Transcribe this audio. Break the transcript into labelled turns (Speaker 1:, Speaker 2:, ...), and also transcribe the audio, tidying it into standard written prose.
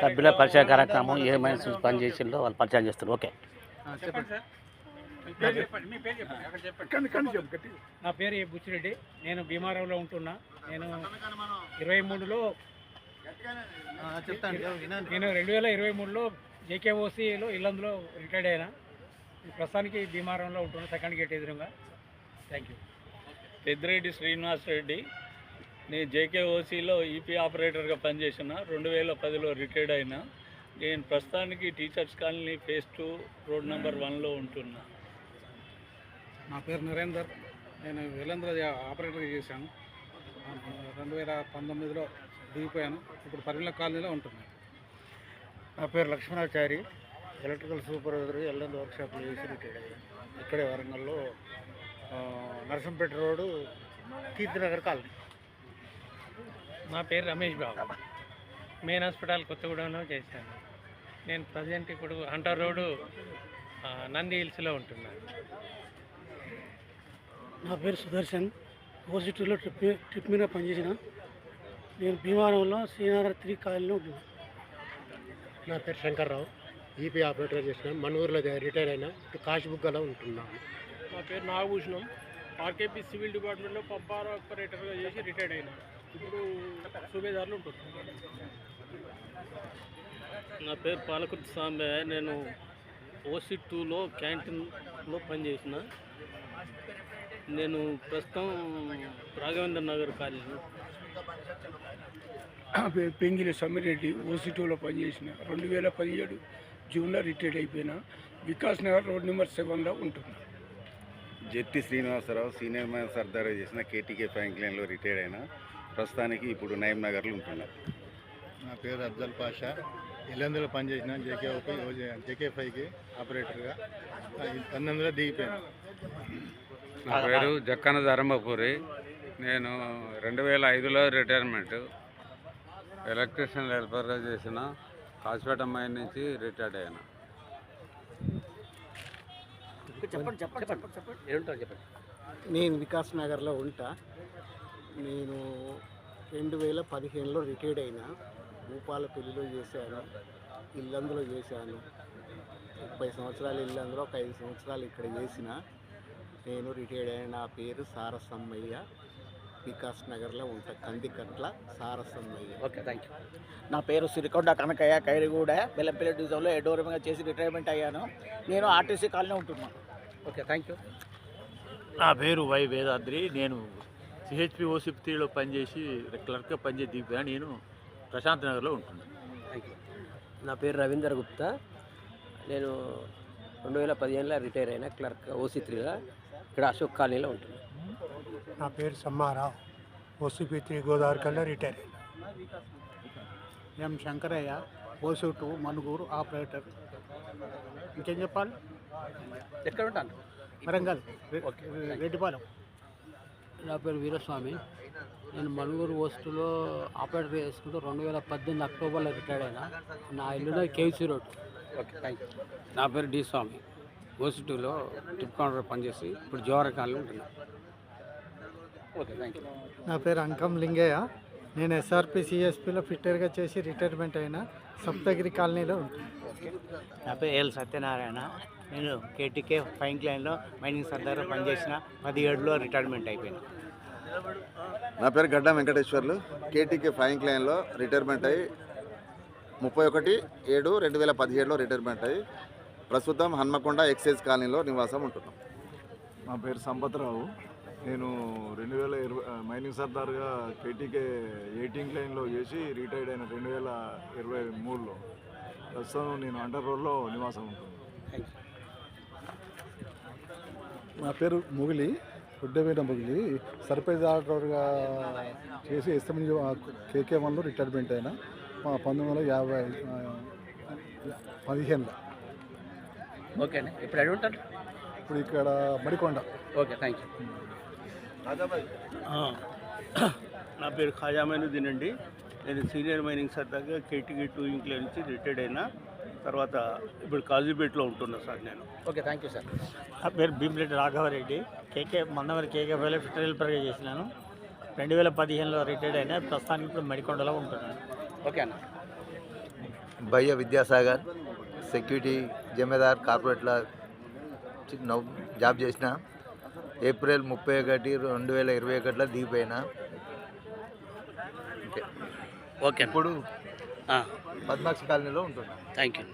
Speaker 1: సభ్యుల పరిచయ కార్యక్రమం ఏ మైన్స్ పనిచేసిందో వాళ్ళు పరిచయం చేస్తారు. ఓకే,
Speaker 2: నా పేరు బుచ్చిరెడ్డి. నేను భీమారావులో ఉంటున్నా. నేను 23లో 2023లో జేకేఓసీలో ఇల్లందులో రిటైర్డ్ అయినా. ప్రస్తుతానికి భీమారంలో ఉంటున్నా, సెకండ్ గేట్ ఎదురుగా. Thank you.
Speaker 3: పెద్దిరెడ్డి శ్రీనివాస్ రెడ్డి. నేను జేకేఓసీలో ఈపీ ఆపరేటర్గా పనిచేసిన. 2010లో రిటైర్డ్ అయినా. నేను ప్రస్తుతానికి teachers colony phase 2 road number 1లో ఉంటున్నా.
Speaker 2: నా పేరు నరేందర్. నేను వెల్లంద్ర ఆపరేటర్గా చేశాను. 2019లో దిగిపోయాను. ఇప్పుడు పరిమళ కాలనీలో ఉంటున్నాను.
Speaker 4: నా పేరు లక్ష్మణాచారి. ఎలక్ట్రికల్ సూపర్వైజర్ ఎల్లందు వర్క్షాప్లో చేసి రిటైర్డ్ అయ్యాను. ఇక్కడే వరంగల్లో నరసంపేట రోడ్డు కీర్తినగర్ కాలనీ.
Speaker 5: నా పేరు రమేష్ బాబు. మెయిన్ హాస్పిటల్ కొత్తగూడెంలో చేశాను. నేను ప్రజెంట్ ఇప్పుడు హంటర్ రోడ్డు నంది హిల్స్లో ఉంటున్నాను.
Speaker 6: నా పేరు సుదర్శన్. ఓసిటీలో ట్రిప్ మీద పనిచేసిన. నేను భీమవరంలో శ్రీనగర్ 3 కాలనీలో ఉంటున్నాను.
Speaker 4: నా పేరు శంకర్రావు. ఈపీ ఆపరేటర్ చేసిన. మన్నూరులో రిటైర్ అయినా. కాశీబుగ్గలో ఉంటున్నాను.
Speaker 5: నా పేరు నాగభూషణం. ఆర్కేపీ సివిల్ డిపార్ట్మెంట్లో పంపార్ ఆపరేటర్గా చేసి రిటైర్డ్ అయినా. ఇప్పుడు సుబేదార్లో ఉంటున్నాను. నా పేరు పాలకుర్తి సాంబయ్య. నేను ఓసి2లో క్యాంటీన్లో పనిచేసిన. నేను ప్రస్తుతం రాఘవేంద్ర నగర్ కాలేజీ.
Speaker 7: పెంగిలి సమ్మిరెడ్డి. ఓసి2లో పనిచేసిన. 2017 జూన్లో రిటైర్డ్ అయిపోయినా. వికాస్ నగర్ రోడ్ నెంబర్ 7లో ఉంటున్నా.
Speaker 8: జెట్టి శ్రీనివాసరావు. సీనియర్ మ్యాన్ సర్దార్ చేసిన. కేటీకే ఫ్రాంక్లైన్లో రిటైర్డ్ అయినా. ప్రస్తుతానికి ఇప్పుడు నయం నగర్లో ఉంటున్నా.
Speaker 4: నా పేరు అఫ్జల్ పాషా. ఇల్లందులో పనిచేసిన. జేకే5కి ఆపరేటర్గా 19లో దిగిపోయాను.
Speaker 9: నా పేరు జక్కన ధర్మపురి. నేను 2005లో రిటైర్మెంట్. ఎలక్ట్రీషియన్ హెల్పర్గా చేసిన. కాసిపేట మైన్ నుంచి రిటైర్డ్ అయినా.
Speaker 4: నేను వికాస్ నగర్లో ఉంటా. నేను 2015లో రిటైర్డ్ అయినా. భూపాలపల్లిలో చేశాను. ఇల్లందులో చేశాను. 30 సంవత్సరాలు ఇల్లందులో, ఒక 5 సంవత్సరాలు ఇక్కడ చేసిన. నేను రిటైర్డ్ అయిన. నా పేరు సారసమ్మయ్య. వికాస్ నగర్లో ఉంటా. Kandikatla Sarasammayya.
Speaker 1: Okay, thank you. నా పేరు సిరికొండ కనకయ్య. ఖైరిగూడ బెల్లంపల్లి డివిజన్లో ఎడోరమిగా చేసి రిటైర్మెంట్ అయ్యాను. నేను ఆర్టీసీ కాలనీ ఉంటున్నాను. Okay, thank you.
Speaker 10: నా పేరు వై వేదాద్రి. నేను సిహెచ్పి ఓసి3లో పనిచేసి క్లర్క్గా పనిచేసి దిగిపోయాను. నేను ప్రశాంత్ నగర్లో ఉంటున్నాను.
Speaker 1: Thank you.
Speaker 11: నా పేరు రవీందర్ గుప్తా. నేను 2015లో రిటైర్ అయినా. క్లర్క్ ఓసి3లో ఇక్కడ అశోక్ కాలనీలో ఉంటున్నాను.
Speaker 6: నా పేరు సమ్మారావు. ఓసిపి3 గోదావరికల్లో రిటైర్ అయినా.
Speaker 4: ఎం శంకరయ్య. ఓసి2 మనుగూరు ఆపరేటర్. ఇంకేం చెప్పాలి?
Speaker 1: ఎక్కడ ఉంటాను?
Speaker 4: వరంగల్ రెడ్డిపాలెం.
Speaker 11: నా పేరు వీరస్వామి. నేను మనుగూరు ఓస్టులో ఆపరేటర్ చేసుకుంటూ 2018 అక్టోబర్లో రిటైర్డ్ అయినా. నా ఇల్లులో KC road.
Speaker 1: Okay, thank you.
Speaker 10: నా పేరు డి స్వామి. ఓసి2లో టిప్ కౌంటర్ పనిచేసి ఇప్పుడు జోరకాలలో ఉంటున్నాను.
Speaker 1: Okay, thank you.
Speaker 6: నా పేరు అంకం లింగయ్య. నేను ఎస్ఆర్పి సిఎస్పిలో ఫిట్టర్గా చేసి రిటైర్మెంట్ అయినా. సప్తగిరి కాలనీలో ఉంటాను.
Speaker 1: నా పేరు ఎల్ సత్యనారాయణ. నేను కేటీకే ఫ్రాంక్లైన్లో మైనింగ్ సర్దార్గా పనిచేసిన. 17లో రిటైర్మెంట్ అయిపోయాను.
Speaker 8: నా పేరు గడ్డ వెంకటేశ్వర్లు. కేటీకే ఫ్రాంక్లైన్లో రిటైర్మెంట్ అయ్యి 31/7/2017లో రిటైర్మెంట్ అయ్యి ప్రస్తుతం హన్మకొండ ఎక్సైజ్ కాలనీలో నివాసం ఉంటున్నాం.
Speaker 12: నా పేరు సంపత్రావు. నేను 2020 మైనింగ్ సర్దార్గా కేటీకే 18 లైన్లో చేసి రిటైర్డ్ అయిన 2023లో. ప్రస్తుతం నేను అండర్ రోడ్లో నివాసం ఉంటున్నాను.
Speaker 13: నా పేరు ముగిలి. గుడ్డవేట ముగిలి. సర్ప్రైజ్ ఆర్డర్గా చేసి ఎస్ఎంజీ కేకే1లో రిటైర్మెంట్ అయినా. 1915లో.
Speaker 1: ఓకే అండి. ఇప్పుడు ఎక్కడ ఉంటారు?
Speaker 13: ఇప్పుడు ఇక్కడ మడికొండ.
Speaker 1: Okay, thank you.
Speaker 3: నా పేరు ఖాజా మైనుద్దీన్ అండి. నేను సీనియర్ మైనింగ్ సర్దార్గా కేటీకే 2 ఇంక్లో నుంచి రిటైర్డ్ అయినా. తర్వాత ఇప్పుడు కాజీపేటలో ఉంటున్నా సార్ నేను.
Speaker 1: Okay, thank you sir.
Speaker 2: నా పేరు భీమిరెడ్డి రాఘవరెడ్డి. మందమరి కేకే5లో ఫిట్టర్ హెల్పర్గా చేసినాను. 2015లో రిటైర్డ్ అయినా. ప్రస్తుతానికి ఇప్పుడు మడికొండలో ఉంటున్నాను.
Speaker 1: ఓకే అన్న.
Speaker 14: భయ్య విద్యాసాగర్ సెక్యూరిటీ జమేదార్ కార్పొరేట్లో జాబ్ చేసిన. ఏప్రిల్ 31, 2021లో దిగిపోయినా.
Speaker 1: ఓకే
Speaker 14: ఇప్పుడు పద్మాక్షి కాలనీలో ఉంటున్నా.
Speaker 1: Thank you.